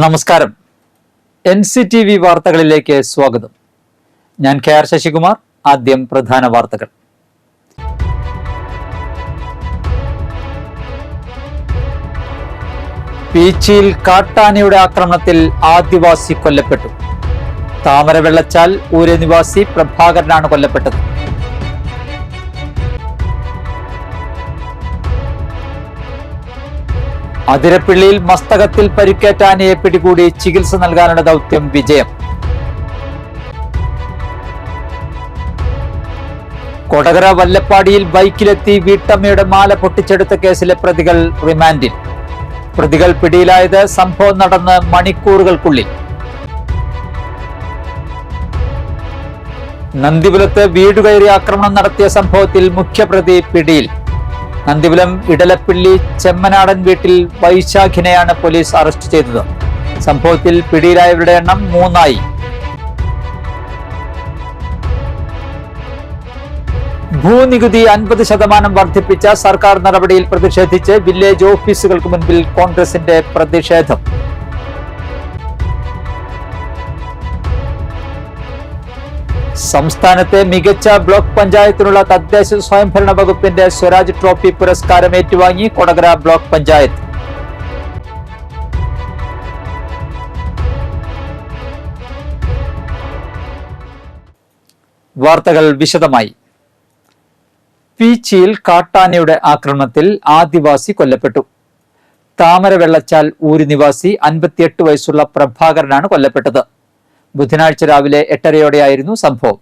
നമസ്കാരം. NCTV വാർത്തകളിലേക്ക് സ്വാഗതം. ഞാൻ KR ശശികുമാർ. ആദ്യം പ്രധാന വാർത്തകൾ. പീച്ചിയിൽ കാട്ടാനയുടെ ആക്രമണത്തിൽ ആദിവാസി കൊല്ലപ്പെട്ടു. താമര വെള്ളച്ചാൽ ഊര് നിവാസി പ്രഭാകരനാണ് കൊല്ലപ്പെട്ടത്. അതിരപ്പിള്ളിയിൽ മസ്തകത്തിൽ പരിക്കേറ്റ ആനയെ പിടികൂടി ചികിത്സ നൽകാനുള്ള ദൗത്യം വിജയം. കൊടകര വല്ലപ്പാടിയിൽ ബൈക്കിലെത്തി വീട്ടമ്മയുടെ മാല പൊട്ടിച്ചെടുത്ത കേസിലെ പ്രതികൾ റിമാൻഡിൽ. പ്രതികൾ പിടിയിലായത് സംഭവം നടന്ന് മണിക്കൂറുകൾക്കുള്ളിൽ. നന്ദിപുരത്ത് വീടുകയറി ആക്രമണം നടത്തിയ സംഭവത്തിൽ മുഖ്യപ്രതി പിടിയിൽ. നന്ദിപുരം ഇടലപ്പിള്ളി ചെമ്മനാടൻ വീട്ടിൽ വൈശാഖിനെയാണ് പോലീസ് അറസ്റ്റ് ചെയ്തത്. സംഭവത്തിൽ പിടിയിലായവരുടെ എണ്ണം 3 ഭൂനികുതി 50% വർദ്ധിപ്പിച്ച സർക്കാർ നടപടിയിൽ പ്രതിഷേധിച്ച് വില്ലേജ് ഓഫീസുകൾക്ക് മുൻപിൽ കോൺഗ്രസിന്റെ പ്രതിഷേധം. സംസ്ഥാനത്തെ മികച്ച ബ്ലോക്ക് പഞ്ചായത്തിനുള്ള തദ്ദേശ സ്വയംഭരണ വകുപ്പിന്റെ സ്വരാജ് ട്രോഫി പുരസ്കാരം ഏറ്റുവാങ്ങി കൊടകര ബ്ലോക്ക് പഞ്ചായത്ത്. വാർത്തകൾ വിശദമായി. പീച്ചിയിൽ കാട്ടാനയുടെ ആക്രമണത്തിൽ ആദിവാസി കൊല്ലപ്പെട്ടു. താമര വെള്ളച്ചാൽ ഊര് നിവാസി 58 വയസ്സുള്ള പ്രഭാകരനാണ് കൊല്ലപ്പെട്ടത്. ബുധനാഴ്ച രാവിലെ 8:30 സംഭവം.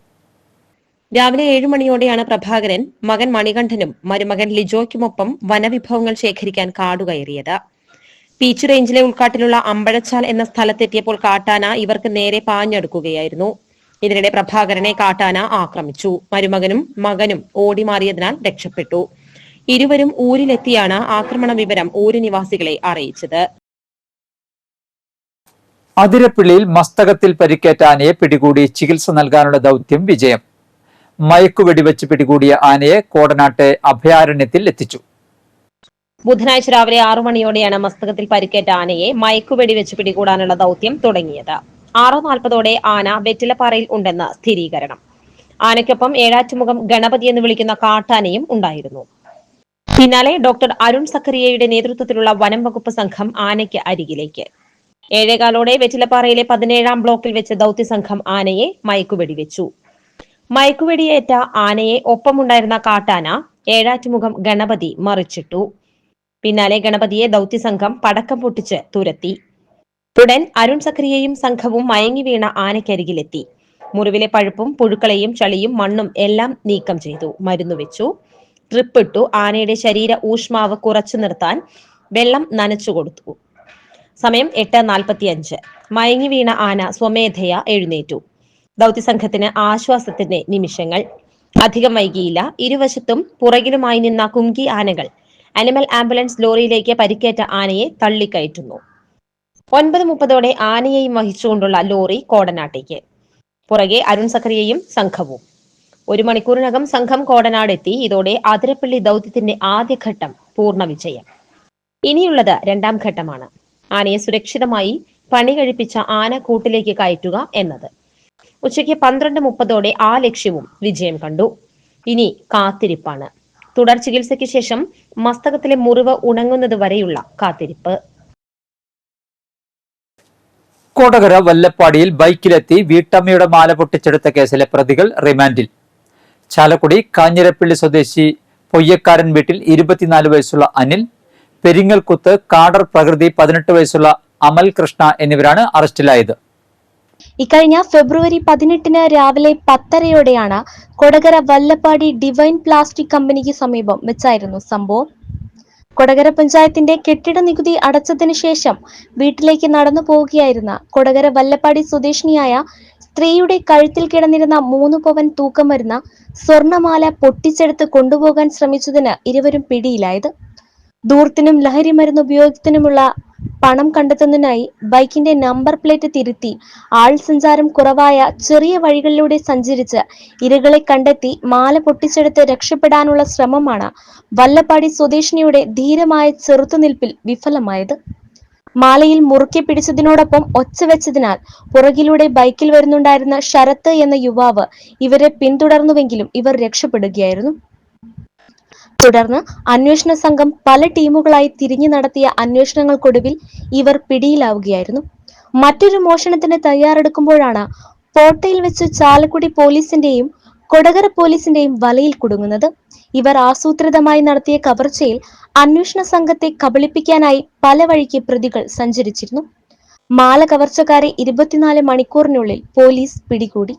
രാവിലെ 7 മണിയോടെയാണ് പ്രഭാകരൻ മകൻ മണികണ്ഠനും മരുമകൻ ലിജോയ്ക്കുമൊപ്പം വനവിഭവങ്ങൾ ശേഖരിക്കാൻ കാടുകയറിയത്. പീച്ച് റേഞ്ചിലെ ഉൾക്കാട്ടിലുള്ള അമ്പഴച്ചാൽ എന്ന സ്ഥലത്തെത്തിയപ്പോൾ കാട്ടാന ഇവർക്ക് നേരെ പാഞ്ഞെടുക്കുകയായിരുന്നു. ഇതിനിടെ പ്രഭാകരനെ കാട്ടാന ആക്രമിച്ചു. മരുമകനും മകനും ഓടിമാറിയതിനാൽ രക്ഷപ്പെട്ടു. ഇരുവരും ഊരിലെത്തിയാണ് ആക്രമണ വിവരം ഊര് നിവാസികളെ അറിയിച്ചത്. അതിരപ്പിള്ളിയിൽ മസ്തകത്തിൽ പരിക്കേറ്റ ആനയെ പിടികൂടി ചികിത്സ നൽകാനുള്ള ദൗത്യം വിജയം. മയക്കുവെടിവെച്ച് പിടികൂടിയ ആനയെ കോടനാട്ടെ അഭയാരണ്യത്തിൽ എത്തിച്ചു. ബുധനാഴ്ച രാവിലെ 6 മണിയോടെയാണ് മസ്തകത്തിൽ പരിക്കേറ്റ ആനയെ മയക്കുവെടിവെച്ച് പിടികൂടാനുള്ള ദൗത്യം തുടങ്ങിയത്. 6:40 ആന വെറ്റിലപ്പാറയിൽ ഉണ്ടെന്ന് സ്ഥിരീകരണം. ആനയ്ക്കൊപ്പം ഏഴാറ്റുമുഖം ഗണപതി എന്ന് വിളിക്കുന്ന കാട്ടാനയും ഉണ്ടായിരുന്നു. പിന്നാലെ ഡോക്ടർ അരുൺ സക്കറിയയുടെ നേതൃത്വത്തിലുള്ള വനം വകുപ്പ് സംഘം ആനയ്ക്ക് അരികിലേക്ക്. 7:15 വെറ്റിലപ്പാറയിലെ 17-ാം ബ്ലോക്കിൽ വെച്ച് ദൌത്യസംഘം ആനയെ മയക്കുവെടിവെച്ചു. മയക്കുവെടിയേറ്റ ആനയെ ഒപ്പമുണ്ടായിരുന്ന കാട്ടാന ഏഴാറ്റുമുഖം ഗണപതി മറിച്ചിട്ടു. പിന്നാലെ ഗണപതിയെ ദൌത്യസംഘം പടക്കം പൊട്ടിച്ച് തുരത്തി. ഉടൻ അരുൺ സക്രിയയും സംഘവും മയങ്ങി വീണ ആനയ്ക്കരികിലെത്തി. മുറിവിലെ പഴുപ്പും പുഴുക്കളെയും ചളിയും മണ്ണും എല്ലാം നീക്കം ചെയ്തു. മരുന്നുവെച്ചു. ട്രിപ്പിട്ടു. ആനയുടെ ശരീര ഊഷ്മാവ് കുറച്ചു നിർത്താൻ വെള്ളം നനച്ചുകൊടുത്തു. സമയം 8:45. മയങ്ങി വീണ ആന സ്വമേധയാ എഴുന്നേറ്റു. ദൌത്യസംഘത്തിന് ആശ്വാസത്തിന്റെ നിമിഷങ്ങൾ. അധികം വൈകിയില്ല. ഇരുവശത്തും പുറകിലുമായി നിന്ന കുംകി ആനകൾ അനിമൽ ആംബുലൻസ് ലോറിയിലേക്ക് പരിക്കേറ്റ ആനയെ തള്ളിക്കയറ്റുന്നു. 9:30 ആനയെയും വഹിച്ചുകൊണ്ടുള്ള ലോറി കോടനാട്ടേക്ക്. പുറകെ അരുൺ സക്കറിയയും സംഘവും. 1 മണിക്കൂറിനകം സംഘം കോടനാടെത്തി. ഇതോടെ അതിരപ്പള്ളി ദൌത്യത്തിന്റെ ആദ്യഘട്ടം പൂർണ്ണ വിജയം. ഇനിയുള്ളത് 2ാം ഘട്ടമാണ്. ആനയെ സുരക്ഷിതമായി പണി കഴിപ്പിച്ച ആന കൂട്ടിലേക്ക് കയറ്റുക എന്നത്. ഉച്ചയ്ക്ക് 12:30 ആ ലക്ഷ്യവും വിജയം കണ്ടു. ഇനി കാത്തിരിപ്പാണ്. തുടർ ചികിത്സയ്ക്ക് ശേഷം മസ്തകത്തിലെ മുറിവ് ഉണങ്ങുന്നത് വരെയുള്ള കാത്തിരിപ്പ്. കൊടകര വല്ലപ്പാടിയിൽ ബൈക്കിലെത്തി വീട്ടമ്മയുടെ മാല പൊട്ടിച്ചെടുത്ത കേസിലെ പ്രതികൾ റിമാൻഡിൽ. ചാലക്കുടി കാഞ്ഞിരപ്പള്ളി സ്വദേശി പൊയ്യക്കാരൻ വീട്ടിൽ 24 വയസ്സുള്ള അനിൽ, പെരിങ്ങൽകുത്ത് കാടർ പ്രകൃതി 18 വയസ്സുള്ള അമൽ കൃഷ്ണ എന്നിവരാണ് അറസ്റ്റിലായത്. ഇക്കഴിഞ്ഞ ഫെബ്രുവരി 18 രാവിലെ 10:30 കൊടകര വല്ലപ്പാടി ഡിവൈൻ പ്ലാസ്റ്റിക് കമ്പനിക്ക് സമീപം വെച്ചായിരുന്നു സംഭവം. കൊടകര പഞ്ചായത്തിന്റെ കെട്ടിട നികുതി അടച്ചതിനു ശേഷം വീട്ടിലേക്ക് നടന്നു പോവുകയായിരുന്ന കൊടകര വല്ലപ്പാടി സ്വദേശിനിയായ സ്ത്രീയുടെ കഴുത്തിൽ കിടന്നിരുന്ന 3 പവൻ തൂക്കം വരുന്ന സ്വർണമാല പൊട്ടിച്ചെടുത്ത് കൊണ്ടുപോകാൻ ശ്രമിച്ചതിന് ഇരുവരും പിടിയിലായത്. ദൂർത്തിനും ലഹരി മരുന്ന് ഉപയോഗത്തിനുമുള്ള പണം കണ്ടെത്തുന്നതിനായി ബൈക്കിന്റെ നമ്പർ പ്ലേറ്റ് തിരുത്തി ആൾ സഞ്ചാരം കുറവായ ചെറിയ വഴികളിലൂടെ സഞ്ചരിച്ച് ഇരകളെ കണ്ടെത്തി മാല പൊട്ടിച്ചെടുത്ത് രക്ഷപ്പെടാനുള്ള ശ്രമമാണ് വല്ലപ്പാടി സ്വദേശിനിയുടെ ധീരമായ ചെറുത്തുനിൽപ്പിൽ വിഫലമായത്. മാലയിൽ മുറുക്കി പിടിച്ചതിനോടൊപ്പം ഒച്ച വെച്ചതിനാൽ പുറകിലൂടെ ബൈക്കിൽ വരുന്നുണ്ടായിരുന്ന ശരത്ത് എന്ന യുവാവ് ഇവരെ പിന്തുടർന്നുവെങ്കിലും ഇവർ രക്ഷപ്പെടുകയായിരുന്നു. തുടർന്ന് അന്വേഷണ സംഘം പല ടീമുകളായി തിരിഞ്ഞു നടത്തിയ അന്വേഷണങ്ങൾക്കൊടുവിൽ ഇവർ പിടിയിലാവുകയായിരുന്നു. മറ്റൊരു മോഷണത്തിന് തയ്യാറെടുക്കുമ്പോഴാണ് പോട്ടയിൽ വെച്ച് ചാലക്കുടി പോലീസിന്റെയും കൊടകര പോലീസിന്റെയും വലയിൽ കുടുങ്ങുന്നത്. ഇവർ ആസൂത്രിതമായി നടത്തിയ കവർച്ചയിൽ അന്വേഷണ സംഘത്തെ കബളിപ്പിക്കാനായി പല വഴിക്ക് പ്രതികൾ സഞ്ചരിച്ചിരുന്നു. മാല കവർച്ചക്കാരെ 24 മണിക്കൂറിനുള്ളിൽ പോലീസ് പിടികൂടി.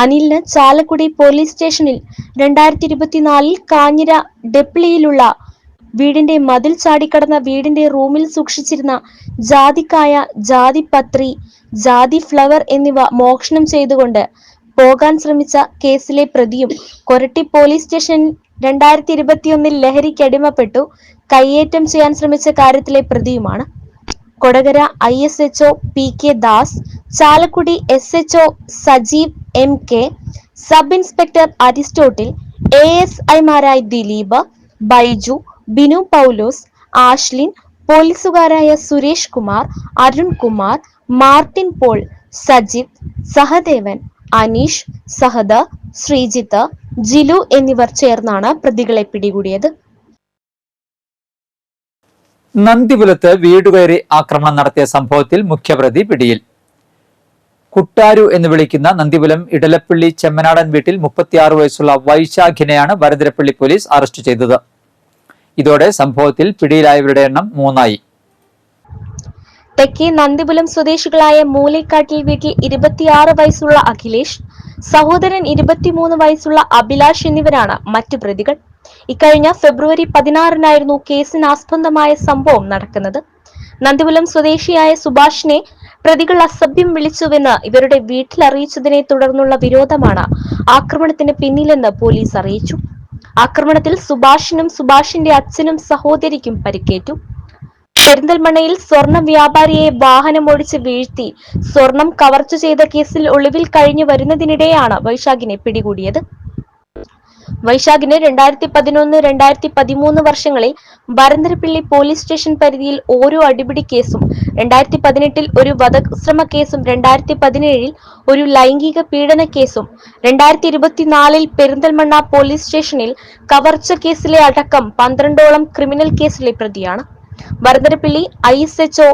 അനിലിന് ചാലക്കുടി പോലീസ് സ്റ്റേഷനിൽ 2024 കാഞ്ഞിര ഡെപ്ലിയിലുള്ള വീടിന്റെ മതിൽ ചാടിക്കടന്ന വീടിന്റെ റൂമിൽ സൂക്ഷിച്ചിരുന്ന ജാതിക്കായ, ജാതിപത്രി, ജാതി ഫ്ലവർ എന്നിവ മോഷണം ചെയ്തുകൊണ്ട് പോകാൻ ശ്രമിച്ച കേസിലെ പ്രതിയും കൊരട്ടി പോലീസ് സ്റ്റേഷനിൽ 2021 ലഹരിക്കടിമപ്പെട്ടു കയ്യേറ്റം ചെയ്യാൻ ശ്രമിച്ച കാര്യത്തിലെ പ്രതിയുമാണ്. Kodakara ISHO PK Das, Chalakudy SHO Sajeev MK, sub inspector Aristotle, ASIമാരായ ദിലീപ്, ബൈജു, ബിനു പൗലോസ്, ആഷ്ലിൻ, പോലീസുകാരായ സുരേഷ് കുമാർ, അരുൺ കുമാർ, മാർട്ടിൻ പോൾ, സജിത്, സഹദേവൻ, അനീഷ്, സഹദ, ശ്രീജിത്ത്, ജിലു എന്നിവർ ചേർന്നാണ് പ്രതികളെ പിടികൂടിയത്. നന്ദിപുലത്ത് വീടുകയറി ആക്രമണം നടത്തിയ സംഭവത്തിൽ മുഖ്യപ്രതി പിടിയിൽ. കുട്ടാരു എന്ന് വിളിക്കുന്ന നന്ദിപുലം ഇടലപ്പള്ളി ചെമ്മനാടൻ വീട്ടിൽ 36 വയസ്സുള്ള വൈശാഖിനെയാണ് വരന്തരപ്പള്ളി പോലീസ് അറസ്റ്റ് ചെയ്തത്. ഇതോടെ സംഭവത്തിൽ പിടിയിലായവരുടെ എണ്ണം 3 തെക്കേ നന്ദിപുലം സ്വദേശികളായ മൂലേക്കാട്ടിൽ വീട്ടിൽ 26 വയസ്സുള്ള അഖിലേഷ്, സഹോദരൻ 23 വയസ്സുള്ള അഭിലാഷ് എന്നിവരാണ് മറ്റു പ്രതികൾ. ഇക്കഴിഞ്ഞ ഫെബ്രുവരി 16-നായിരുന്നു കേസിനാസ്പദമായ സംഭവം നടക്കുന്നത്. നന്ദിപുലം സ്വദേശിയായ സുഭാഷിനെ പ്രതികൾ അസഭ്യം വിളിച്ചുവെന്ന് ഇവരുടെ വീട്ടിൽ അറിയിച്ചതിനെ തുടർന്നുള്ള വിരോധമാണ് ആക്രമണത്തിന് പിന്നിലെന്ന് പോലീസ് അറിയിച്ചു. ആക്രമണത്തിൽ സുഭാഷിനും സുഭാഷിന്റെ അച്ഛനും സഹോദരിക്കും പരിക്കേറ്റു. പെരിന്തൽമണ്ണയിൽ സ്വർണ്ണ വ്യാപാരിയെ വാഹനമോടിച്ച് വീഴ്ത്തി സ്വർണം കവർച്ച ചെയ്ത കേസിൽ ഒളിവിൽ കഴിഞ്ഞു വരുന്നതിനിടെയാണ് വൈശാഖിനെ പിടികൂടിയത്. വൈശാഖിന് 2011-2013 വർഷങ്ങളിൽ വരന്തരപ്പള്ളി പോലീസ് സ്റ്റേഷൻ പരിധിയിൽ ഓരോ അടിപിടി കേസും, 2018 ഒരു വധശ്രമ കേസും, 2017 ഒരു ലൈംഗിക പീഡന കേസും, 2024 പെരിന്തൽമണ്ണ പോലീസ് സ്റ്റേഷനിൽ കവർച്ച കേസിലെ അടക്കം 12ഓളം ക്രിമിനൽ കേസിലെ പ്രതിയാണ്. Varantharappilly ISHO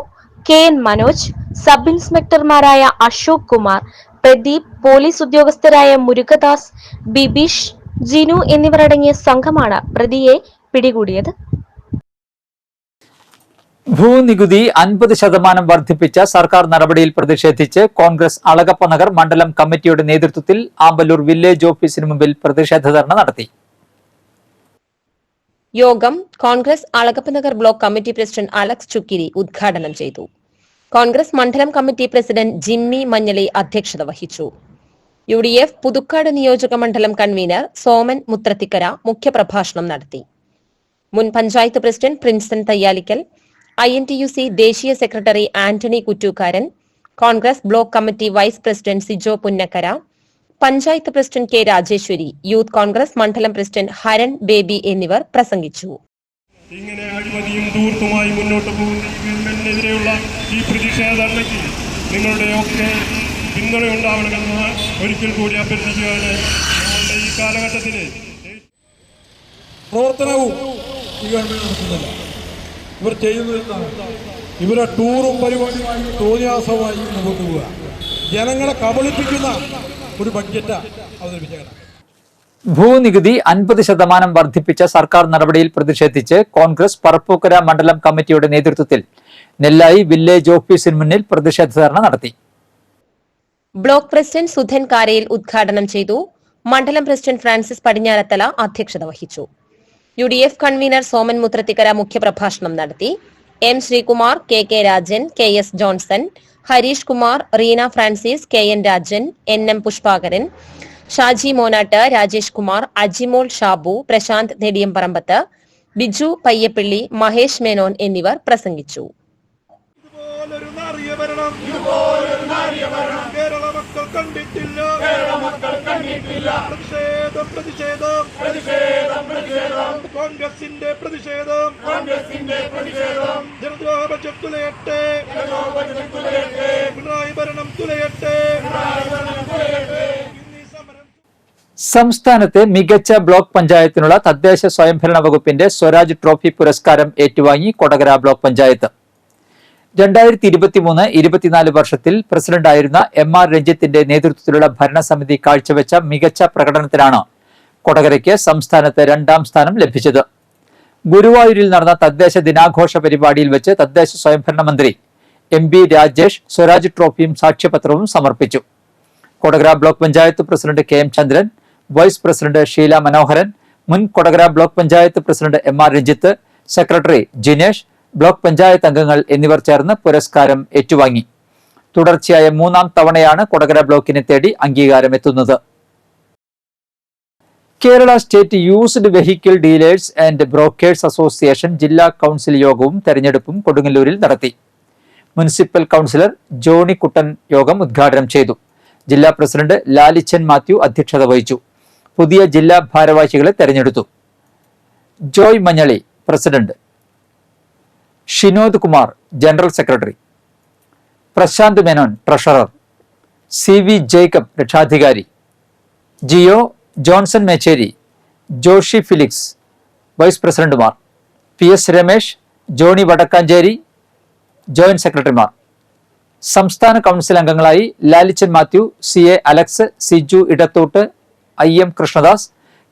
KN Manoj, sub ഇൻസ്പെക്ടർമാരായ അശോക് കുമാർ, പ്രദീപ്, പോലീസ് ഉദ്യോഗസ്ഥരായ മുരുകദാസ്, ബിബീഷ്, ജിനു എന്നിവരടങ്ങിയ സംഘമാണ് പ്രതിയെ പിടികൂടിയത്. ഭൂനികുതി 50% വർദ്ധിപ്പിച്ച സർക്കാർ നടപടിയിൽ പ്രതിഷേധിച്ച് കോൺഗ്രസ് അളഗപ്പനഗർ മണ്ഡലം കമ്മിറ്റിയുടെ നേതൃത്വത്തിൽ ആമ്പല്ലൂർ വില്ലേജ് ഓഫീസിന് മുമ്പിൽ പ്രതിഷേധ ധർണ നടത്തി. യോഗം Congress Alagappanagar block committee president Alex Chukkiri ഉദ്ഘാടനം ചെയ്തു. കോൺഗ്രസ് മണ്ഡലം കമ്മിറ്റി പ്രസിഡന്റ് ജിമ്മി മഞ്ഞളി അധ്യക്ഷത വഹിച്ചു. UDF പുതുക്കാട് നിയോജക മണ്ഡലം കൺവീനർ സോമൻ മുത്രത്തിക്കര മുഖ്യപ്രഭാഷണം നടത്തി. മുൻ പഞ്ചായത്ത് പ്രസിഡന്റ് പ്രിൻസൺ തയ്യാലിക്കൽ, INTUC ദേശീയ secretary Antony Kuttookkaran, Congress block committee vice president Sijo Punnakkara, panchayat president K Rajeshwari, youth Congress mandalam president Haran baby എന്നിവർ പ്രസംഗിച്ചു. ഇങ്ങനെ അഴിമതിയും ദൂർത്തുമായി മുന്നോട്ട് പോകുന്ന ഗവൺമെന്റിനെതിരെയുള്ള ഈ പ്രതിഷേധ ധർണയ്ക്ക് നിങ്ങളുടെയൊക്കെ പിന്തുണ ഉണ്ടാവണമെന്ന് ഒരിക്കൽ കൂടി അഭ്യർത്ഥിക്കുകയാണ്. നമ്മളുടെ ഈ കാലഘട്ടത്തിന് പ്രവർത്തനവും ഈ ഗവൺമെന്റ് നടത്തുന്നില്ല. ഇവർ ചെയ്യുന്നതെന്താണ്? ഇവരെ ടൂറും പരിപാടിയുമായി തോന്നിയാസമായി മുന്നോട്ട് പോവുക, ജനങ്ങളെ കബളിപ്പിക്കുന്ന ഒരു ബഡ്ജറ്റ് അവതരിപ്പിച്ചേക്കണം. ഭൂനികുതി 50% വർദ്ധിപ്പിച്ച സർക്കാർ നടപടിയിൽ പ്രതിഷേധിച്ച് കോൺഗ്രസ് പറപ്പൂക്കര മണ്ഡലം കമ്മിറ്റിയുടെ നേതൃത്വത്തിൽ നെല്ലായി വില്ലേജ് ഓഫീസിന് മുന്നിൽ പ്രതിഷേധ ധർണ നടത്തി. ബ്ലോക്ക് പ്രസിഡന്റ് സുധൻ കാരയിൽ ഉദ്ഘാടനം ചെയ്തു. മണ്ഡലം പ്രസിഡന്റ് ഫ്രാൻസിസ് പടിഞ്ഞാറത്തല അധ്യക്ഷത വഹിച്ചു. UDF കൺവീനർ സോമൻ മുത്രത്തിക്കര മുഖ്യപ്രഭാഷണം നടത്തി. M Sreekumar, KK Rajan, KS Johnson, Harish Kumar, Reena Francis, KN Rajan, NM Pushpakaran, Shaji Monattu, Rajesh Kumar, Ajimol Shabu, Prasanth Nediyamparambath, Biju Payyappilly, Mahesh Menon എന്നിവർ പ്രസംഗിച്ചു. കേരള മക്കൾ കണ്ടിട്ടില്ല. കോൺഗ്രസിന്റെ പ്രതിഷേധം ജനദ്രോഹ ബജറ്റ് തുലയട്ടെ, പിണറായി ഭരണം തുലയട്ടെ. സംസ്ഥാനത്തെ മികച്ച ബ്ലോക്ക് പഞ്ചായത്തിനുള്ള തദ്ദേശ സ്വയംഭരണ വകുപ്പിന്റെ സ്വരാജ് ട്രോഫി പുരസ്കാരം ഏറ്റുവാങ്ങി കൊടകര ബ്ലോക്ക് പഞ്ചായത്ത്. 2023-24 വർഷത്തിൽ പ്രസിഡന്റായിരുന്ന MR രഞ്ജിത്തിന്റെ നേതൃത്വത്തിലുള്ള ഭരണസമിതി കാഴ്ചവെച്ച മികച്ച പ്രകടനത്തിനാണ് കൊടകരയ്ക്ക് സംസ്ഥാനത്ത് 2ാം സ്ഥാനം ലഭിച്ചത്. ഗുരുവായൂരിൽ നടന്ന തദ്ദേശ ദിനാഘോഷ പരിപാടിയിൽ വെച്ച് തദ്ദേശ സ്വയംഭരണ മന്ത്രി MB രാജേഷ് സ്വരാജ് ട്രോഫിയും സാക്ഷ്യപത്രവും സമർപ്പിച്ചു. Kodakara block panchayat president KM ചന്ദ്രൻ, വൈസ് പ്രസിഡന്റ് ഷീല മനോഹരൻ, മുൻ Kodakara block panchayat president MR Ranjith, secretary Jinesh, block panchayat അംഗങ്ങൾ എന്നിവർ ചേർന്ന് പുരസ്കാരം ഏറ്റുവാങ്ങി. തുടർച്ചയായ 3ാം തവണയാണ് കൊടകര ബ്ലോക്കിനെ തേടി അംഗീകാരം എത്തുന്നത്. Kerala state used vehicle dealers and brokers association ജില്ലാ കൌൺസിൽ യോഗവും തെരഞ്ഞെടുപ്പും കൊടുങ്ങല്ലൂരിൽ നടത്തി. മുനിസിപ്പൽ കൌൺസിലർ ജോണി കുട്ടൻ യോഗം ഉദ്ഘാടനം ചെയ്തു. ജില്ലാ പ്രസിഡന്റ് ലാലിച്ചൻ മാത്യു അധ്യക്ഷത വഹിച്ചു. പുതിയ ജില്ലാ ഭാരവാഹികളെ തെരഞ്ഞെടുത്തു. Joy Manjali president, Shinod Kumar general secretary, Prasanth Menon treasurer, CV Jacob രക്ഷാധികാരി, ജിയോ ജോൺസൺ മേച്ചേരി, ജോഷി ഫിലിക്സ് വൈസ് പ്രസിഡന്റുമാർ, PS രമേശ്, ജോണി വടക്കാഞ്ചേരി ജോയിന്റ് സെക്രട്ടറിമാർ. സംസ്ഥാന കൌൺസിൽ അംഗങ്ങളായി ലാലിച്ചൻ മാത്യു, CA അലക്സ്, സിജു ഇടത്തോട്ട്, IM കൃഷ്ണദാസ്,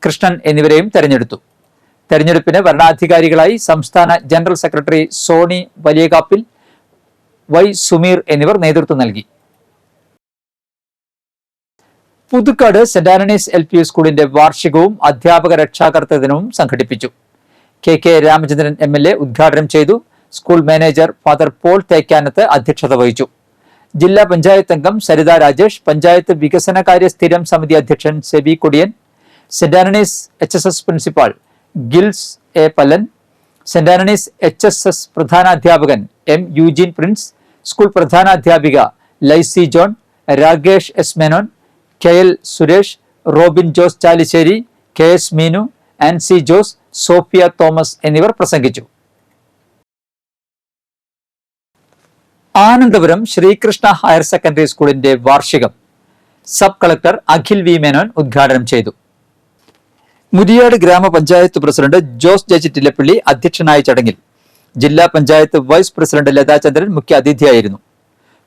കൃഷ്ണൻ എന്നിവരെയും തെരഞ്ഞെടുത്തു. തെരഞ്ഞെടുപ്പിന് വരണാധികാരികളായി സംസ്ഥാന general secretary Sony Valiyakappil, Y Sumeer എന്നിവർ നേതൃത്വം നൽകി. പുതുക്കാട് സെന്റ് ആന്റണീസ് LP സ്കൂളിന്റെ വാർഷികവും അധ്യാപക രക്ഷാകർതൃ ദിനവും സംഘടിപ്പിച്ചു. KK രാമചന്ദ്രൻ MLA ഉദ്ഘാടനം ചെയ്തു. School manager father Paul Thekkanath അധ്യക്ഷത വഹിച്ചു. ജില്ലാ പഞ്ചായത്ത് അംഗം സരിത രാജേഷ്, പഞ്ചായത്ത് വികസനകാര്യ സ്ഥിരം സമിതി അധ്യക്ഷൻ Seby Kodiyan, saint Antony's HSS principal Gils A Pallan, saint Antony's HSS പ്രധാനാധ്യാപകൻ M യൂജിൻ പ്രിൻസ്, സ്കൂൾ പ്രധാനാധ്യാപിക Laisy John, Rakesh S Menon, KL Suresh, Robin Jose Chalissery, KS Meenu, Ancy Jose, Sophia Thomas എന്നിവർ പ്രസംഗിച്ചു. ആനന്ദപുരം ശ്രീകൃഷ്ണ ഹയർ സെക്കൻഡറി സ്കൂളിന്റെ വാർഷികം sub collector Akhil V Menon ഉദ്ഘാടനം ചെയ്തു. മുരിയാട് ഗ്രാമപഞ്ചായത്ത് പ്രസിഡന്റ് ജോസ് ജെജി ടില്ലപ്പള്ളി അധ്യക്ഷനായ ചടങ്ങിൽ ജില്ലാ പഞ്ചായത്ത് വൈസ് പ്രസിഡന്റ് ലതാചന്ദ്രൻ മുഖ്യ അതിഥിയായിരുന്നു.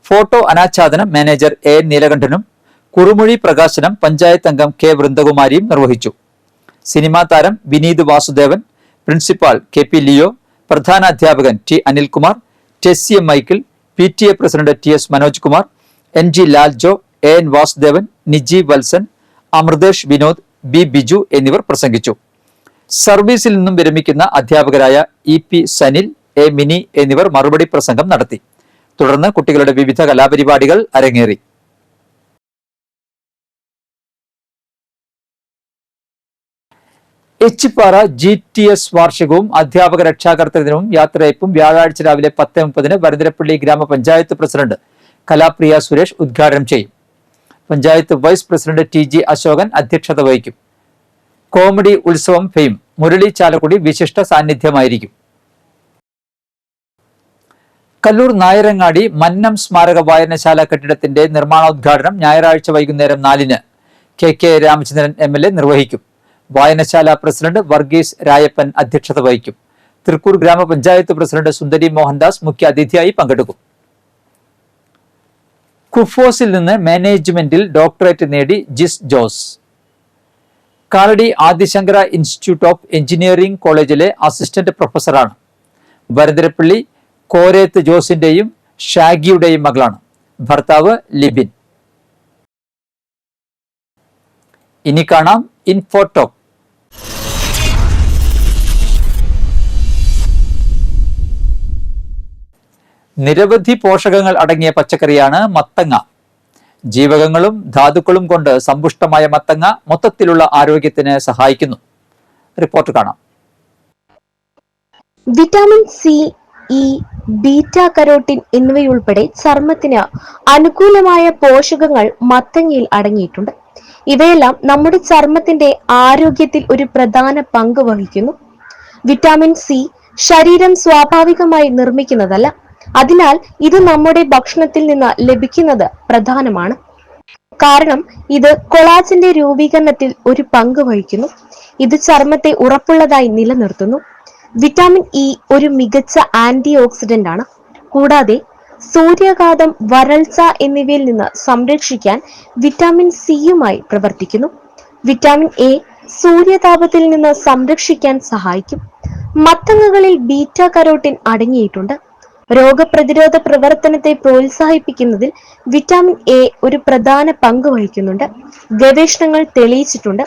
ഫോട്ടോ അനാച്ഛാദനം മാനേജർ AN നീലകണ്ഠനും കുറുമൊഴി പ്രകാശനം പഞ്ചായത്ത് അംഗം K വൃന്ദകുമാരിയും നിർവഹിച്ചു. സിനിമാ താരം വിനീത് വാസുദേവൻ, പ്രിൻസിപ്പാൾ KP ലിയോ, പ്രധാനാധ്യാപകൻ T Anilkumar, Tessy M Michael, PTA president TS Manoj Kumar, NG Laljo, AN Vasudevan, Niji Valsan, Amruthesh Vinod, B Biju എന്നിവർ പ്രസംഗിച്ചു. സർവീസിൽ നിന്നും വിരമിക്കുന്ന അധ്യാപകരായ EP സനിൽ, A മിനി എന്നിവർ മറുപടി പ്രസംഗം നടത്തി. തുടർന്ന് കുട്ടികളുടെ വിവിധ കലാപരിപാടികൾ അരങ്ങേറി. എച്ചിപ്പാറ GTS വാർഷികവും അധ്യാപക രക്ഷാകർതൃ ദിനവും യാത്രയയപ്പും വ്യാഴാഴ്ച രാവിലെ 10:30 വരന്തരപ്പള്ളി ഗ്രാമപഞ്ചായത്ത് പ്രസിഡന്റ് കലാപ്രിയ സുരേഷ് ഉദ്ഘാടനം ചെയ്യും. Panchayat vice president TG Ashokan അധ്യക്ഷത വഹിക്കും. കോമഡി ഉത്സവം ഫെയിം മുരളി ചാലക്കുടി വിശിഷ്ട സാന്നിധ്യമായിരിക്കും. കല്ലൂർ നായരങ്ങാടി മന്നം സ്മാരക വായനശാല കെട്ടിടത്തിന്റെ നിർമ്മാണോദ്ഘാടനം ഞായറാഴ്ച വൈകുന്നേരം 4-ന് KK രാമചന്ദ്രൻ MLA നിർവഹിക്കും. വായനശാല പ്രസിഡന്റ് വർഗീസ് രായപ്പൻ അധ്യക്ഷത വഹിക്കും. തൃക്കൂർ ഗ്രാമപഞ്ചായത്ത് പ്രസിഡന്റ് സുന്ദരി മോഹൻദാസ് മുഖ്യ അതിഥിയായി പങ്കെടുക്കും. കുഫോസിൽ നിന്ന് മാനേജ്മെന്റിൽ ഡോക്ടറേറ്റ് നേടി Jis Jose. Kalady Adishankara institute of engineering കോളേജിലെ അസിസ്റ്റന്റ് പ്രൊഫസറാണ്. വരന്തരപ്പള്ളി കോരേത്ത് ജോസിന്റെയും ഷാഗിയുടെയും മകളാണ്. ഭർത്താവ് ലിബിൻ. ഇനി കാണാം ഇൻഫോടോക്ക്. നിരവധി പോഷകങ്ങൾ അടങ്ങിയ പച്ചക്കറിയാണ് മത്തങ്ങ. ജീവകങ്ങളും ധാതുക്കളും കൊണ്ട് സമ്പുഷ്ടമായ മത്തങ്ങ മൊത്തത്തിലുള്ള ആരോഗ്യത്തിന് സഹായിക്കുന്നു. റിപ്പോർട്ട് കാണാം. Vitamin C, E, beta carotene എന്നിവയുൾപ്പെടെ ചർമ്മത്തിന് അനുകൂലമായ പോഷകങ്ങൾ മത്തങ്ങയിൽ അടങ്ങിയിട്ടുണ്ട്. ഇവയെല്ലാം നമ്മുടെ ചർമ്മത്തിന്റെ ആരോഗ്യത്തിൽ ഒരു പ്രധാന പങ്ക് വഹിക്കുന്നു. വിറ്റാമിൻ സി ശരീരം സ്വാഭാവികമായി നിർമ്മിക്കുന്നതല്ല. അതിനാൽ ഇത് നമ്മുടെ ഭക്ഷണത്തിൽ നിന്ന് ലഭിക്കുന്നത് പ്രധാനമാണ്. കാരണം ഇത് കൊളാജന്റെ രൂപീകരണത്തിൽ ഒരു പങ്ക് വഹിക്കുന്നു. ഇത് ചർമ്മത്തെ ഉറപ്പുള്ളതായി നിലനിർത്തുന്നു. വിറ്റാമിൻ ഇ ഒരു മികച്ച ആന്റി ഓക്സിഡന്റ് ആണ്. കൂടാതെ സൂര്യാഘാതം, വരൾച്ച എന്നിവയിൽ നിന്ന് സംരക്ഷിക്കാൻ വിറ്റാമിൻ സിയുമായി പ്രവർത്തിക്കുന്നു. വിറ്റാമിൻ എ സൂര്യതാപത്തിൽ നിന്ന് സംരക്ഷിക്കാൻ സഹായിക്കും. മത്തങ്ങകളിൽ ബീറ്റ കരോട്ടിൻ അടങ്ങിയിട്ടുണ്ട്. രോഗപ്രതിരോധ പ്രവർത്തനത്തെ പ്രോത്സാഹിപ്പിക്കുന്നതിൽ വിറ്റാമിൻ എ ഒരു പ്രധാന പങ്ക് വഹിക്കുന്നുണ്ട്. ഗവേഷണങ്ങൾ തെളിയിച്ചിട്ടുണ്ട്.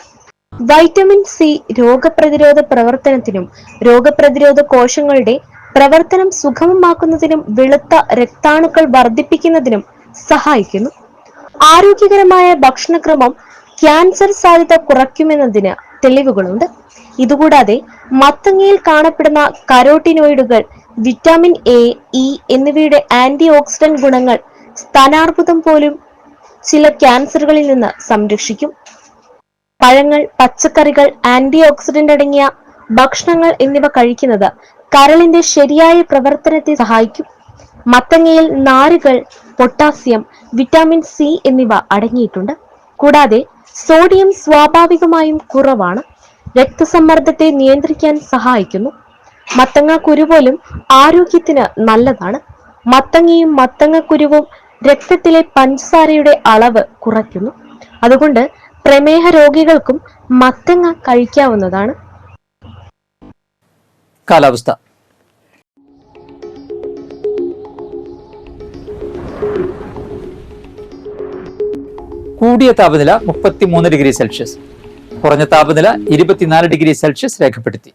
വൈറ്റമിൻ സി രോഗപ്രതിരോധ പ്രവർത്തനത്തിനും രോഗപ്രതിരോധ കോശങ്ങളുടെ പ്രവർത്തനം സുഗമമാക്കുന്നതിനും വെളുത്ത രക്താണുക്കൾ വർദ്ധിപ്പിക്കുന്നതിനും സഹായിക്കുന്നു. ആരോഗ്യകരമായ ഭക്ഷണക്രമം ക്യാൻസർ സാധ്യത കുറയ്ക്കുമെന്നതിന് തെളിവുകളുണ്ട്. ഇതുകൂടാതെ മത്തങ്ങയിൽ കാണപ്പെടുന്ന കരോട്ടിനോയിഡുകൾ വിറ്റാമിൻ എ, ഇ എന്നിവയുടെ ആന്റി ഓക്സിഡന്റ് ഗുണങ്ങൾ സ്തനാർബുദം പോലും ചില ക്യാൻസറുകളിൽ നിന്ന് സംരക്ഷിക്കും. പഴങ്ങൾ, പച്ചക്കറികൾ, ആന്റി ഓക്സിഡന്റ് അടങ്ങിയ ഭക്ഷണങ്ങൾ എന്നിവ കഴിക്കുന്നത് കരളിന്റെ ശരിയായ പ്രവർത്തനത്തെ സഹായിക്കും. മത്തങ്ങയിൽ നാരുകൾ, പൊട്ടാസ്യം, വിറ്റാമിൻ സി എന്നിവ അടങ്ങിയിട്ടുണ്ട്. കൂടാതെ സോഡിയം സ്വാഭാവികമായും കുറവാണ്. രക്തസമ്മർദ്ദത്തെ നിയന്ത്രിക്കാൻ സഹായിക്കുന്നു. മത്തങ്ങ കുരു പോലും ആരോഗ്യത്തിന് നല്ലതാണ്. മത്തങ്ങയും മത്തങ്ങ കുരുവും രക്തത്തിലെ പഞ്ചസാരയുടെ അളവ് കുറയ്ക്കുന്നു. അതുകൊണ്ട് പ്രമേഹ രോഗികൾക്കും മത്തങ്ങ കഴിക്കാവുന്നതാണ്. കാലാവസ്ഥ. കൂടിയ താപനില 33 ഡിഗ്രി സെൽഷ്യസ്, കുറഞ്ഞ താപനില 24 ഡിഗ്രി സെൽഷ്യസ് രേഖപ്പെടുത്തി.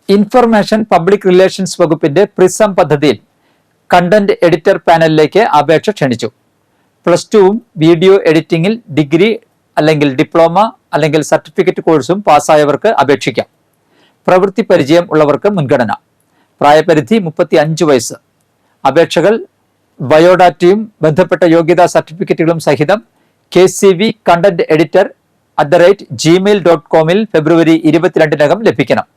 ഇൻഫർമേഷൻ പബ്ലിക് റിലേഷൻസ് വകുപ്പിന്റെ പ്രിസം പദ്ധതിയിൽ കണ്ടന്റ് എഡിറ്റർ പാനലിലേക്ക് അപേക്ഷ ക്ഷണിച്ചു. +2 വീഡിയോ എഡിറ്റിംഗിൽ ഡിഗ്രി അല്ലെങ്കിൽ ഡിപ്ലോമ അല്ലെങ്കിൽ സർട്ടിഫിക്കറ്റ് കോഴ്സും പാസ്സായവർക്ക് അപേക്ഷിക്കാം. പ്രവൃത്തി പരിചയം ഉള്ളവർക്ക് മുൻഗണന. പ്രായപരിധി 35 വയസ്സ്. അപേക്ഷകൾ ബയോഡാറ്റയും ബന്ധപ്പെട്ട യോഗ്യതാ സർട്ടിഫിക്കറ്റുകളും സഹിതം KCV കണ്ടന്റ് എഡിറ്റർ @gmail.com ഫെബ്രുവരി 22 ലഭിക്കണം.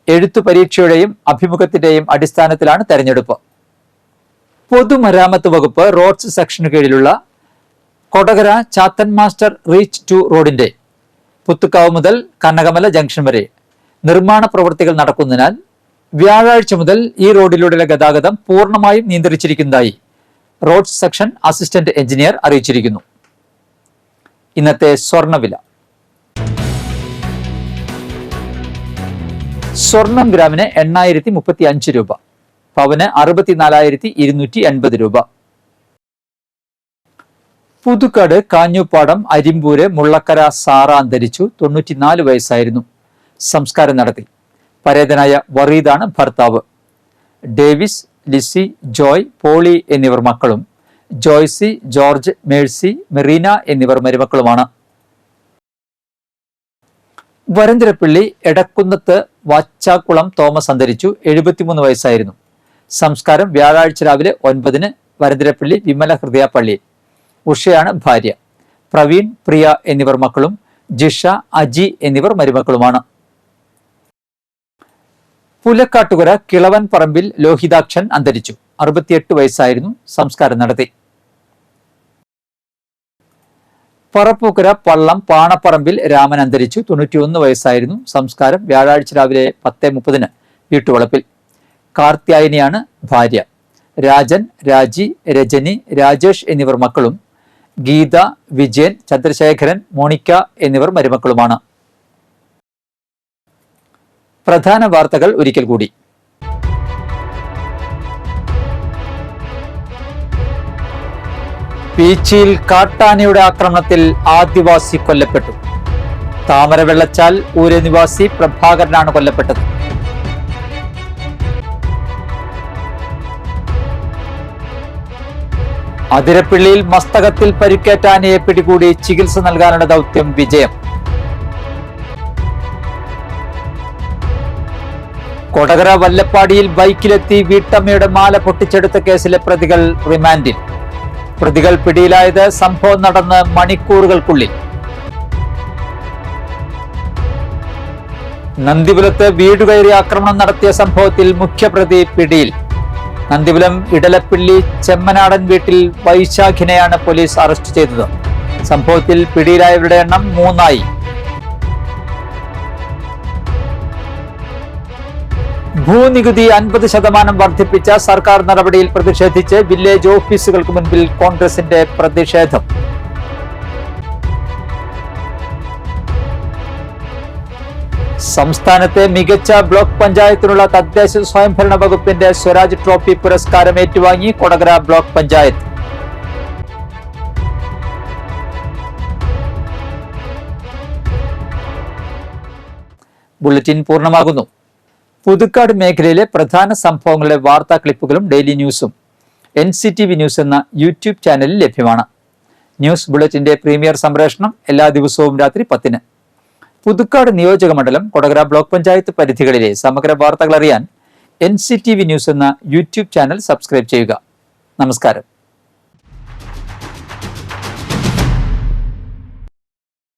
എഴുത്തു പരീക്ഷയുടെയും അഭിമുഖത്തിന്റെയും അടിസ്ഥാനത്തിലാണ് തെരഞ്ഞെടുപ്പ്. പൊതുമരാമത്ത് വകുപ്പ് റോഡ്സ് സെക്ഷന് കീഴിലുള്ള കൊടകര ചാത്തൻ മാസ്റ്റർ റീച്ച് 2 റോഡിന്റെ പുത്തുക്കാവ് മുതൽ കനകമല ജംഗ്ഷൻ വരെ നിർമ്മാണ പ്രവൃത്തികൾ നടക്കുന്നതിനാൽ വ്യാഴാഴ്ച മുതൽ ഈ റോഡിലൂടെയുള്ള ഗതാഗതം പൂർണ്ണമായും നിയന്ത്രിച്ചിരിക്കുന്നതായി റോഡ്സ് സെക്ഷൻ അസിസ്റ്റന്റ് എഞ്ചിനീയർ അറിയിച്ചിരിക്കുന്നു. ഇന്നത്തെ സ്വർണ്ണവില. സ്വർണം ഗ്രാമിന് 8035 രൂപ, പവന് 64,280 രൂപ. പുതുക്കാട് കാഞ്ഞൂപ്പാടം അരിമ്പൂര് മുള്ളക്കര സാറ അന്തരിച്ചു. 94 വയസ്സായിരുന്നു. സംസ്കാരം നടത്തി. പരേതനായ വറീദാണ് ഭർത്താവ്. ഡേവിസ്, ലിസി, ജോയ്, പോളി എന്നിവർ മക്കളും ജോയ്സി, ജോർജ്, മേഴ്സി, മെറീന എന്നിവർ മരുമക്കളുമാണ്. വരന്തരപ്പള്ളി എടക്കുന്നത്ത് വാച്ചാക്കുളം തോമസ് അന്തരിച്ചു. 73 വയസ്സായിരുന്നു. സംസ്കാരം വ്യാഴാഴ്ച രാവിലെ 9-ന് വരന്തരപ്പള്ളി വിമല ഹൃദയ പള്ളിയിൽ. ഉഷയാണ് ഭാര്യ. പ്രവീൺ, പ്രിയ എന്നിവർ മക്കളും ജിഷ, അജി എന്നിവർ മരുമക്കളുമാണ്. പുലക്കാട്ടുകര കിളവൻ പറമ്പിൽ ലോഹിതാക്ഷൻ അന്തരിച്ചു. 68 വയസ്സായിരുന്നു. സംസ്കാരം നടത്തി. പറപ്പൂക്കര പള്ളം പാണപ്പറമ്പിൽ രാമൻ അന്തരിച്ചു. 91 വയസ്സായിരുന്നു. സംസ്കാരം വ്യാഴാഴ്ച രാവിലെ 10:30-ന് വീട്ടുവളപ്പിൽ. കാർത്യായനിയാണ് ഭാര്യ. രാജൻ, രാജി, രജനി, രാജേഷ് എന്നിവർ മക്കളും ഗീത, വിജയൻ, ചന്ദ്രശേഖരൻ, മോണിക്ക എന്നിവർ മരുമക്കളുമാണ്. പ്രധാന വാർത്തകൾ ഒരിക്കൽ കൂടി. പീച്ചിയിൽ കാട്ടാനയുടെ ആക്രമണത്തിൽ ആദിവാസി കൊല്ലപ്പെട്ടു. താമരവെള്ളച്ചാൽ ഊര് നിവാസി പ്രഭാകരനാണ് കൊല്ലപ്പെട്ടത്. അതിരപ്പിള്ളിയിൽ മസ്തകത്തിൽ പരിക്കേറ്റ ആനയെ പിടികൂടി ചികിത്സ നൽകാനുള്ള ദൗത്യം വിജയം. കൊടകര വല്ലപ്പാടിയിൽ ബൈക്കിലെത്തി വീട്ടമ്മയുടെ മാല പൊട്ടിച്ചെടുത്ത കേസിലെ പ്രതികൾ റിമാൻഡിൽ. പ്രതികൾ പിടിയിലായത് സംഭവം നടന്ന് മണിക്കൂറുകൾക്കുള്ളിൽ. നന്ദിപുരത്ത് വീട് കയറി ആക്രമണം നടത്തിയ സംഭവത്തിൽ മുഖ്യപ്രതി പിടിയിൽ. നന്ദിപുരം ഇടലപ്പിള്ളി ചെമ്മനാടൻ വീട്ടിൽ വൈശാഖിനെയാണ് പോലീസ് അറസ്റ്റ് ചെയ്തത്. സംഭവത്തിൽ പിടിയിലായവരുടെ എണ്ണം 3 ഭൂനികുതി 50% വർദ്ധിപ്പിച്ച സർക്കാർ നടപടിയിൽ പ്രതിഷേധിച്ച് വില്ലേജ് ഓഫീസുകൾക്ക് മുൻപിൽ കോൺഗ്രസിന്റെ പ്രതിഷേധം. സംസ്ഥാനത്തെ മികച്ച ബ്ലോക്ക് പഞ്ചായത്തിനുള്ള തദ്ദേശ സ്വയംഭരണ വകുപ്പിന്റെ സ്വരാജ് ട്രോഫി പുരസ്കാരം ഏറ്റുവാങ്ങി കൊടകര ബ്ലോക്ക് പഞ്ചായത്ത്. ബുള്ളറ്റിൻ പൂർണ്ണമാകുന്നു. പുതുക്കാട് മേഖലയിലെ പ്രധാന സംഭവങ്ങളുടെ വാർത്താ ക്ലിപ്പുകളും ഡെയിലി ന്യൂസും NCTV ന്യൂസ് എന്ന യൂട്യൂബ് ചാനലിൽ ലഭ്യമാണ്. ന്യൂസ് ബുള്ളറ്റിന്റെ പ്രീമിയർ സംപ്രേഷണം എല്ലാ ദിവസവും രാത്രി 10-ന്. പുതുക്കാട് നിയോജക മണ്ഡലം, കൊടകര ബ്ലോക്ക് പഞ്ചായത്ത് പരിധികളിലെ സമഗ്ര വാർത്തകൾ അറിയാൻ NCTV ന്യൂസ് എന്ന യൂട്യൂബ് ചാനൽ സബ്സ്ക്രൈബ് ചെയ്യുക. നമസ്കാരം.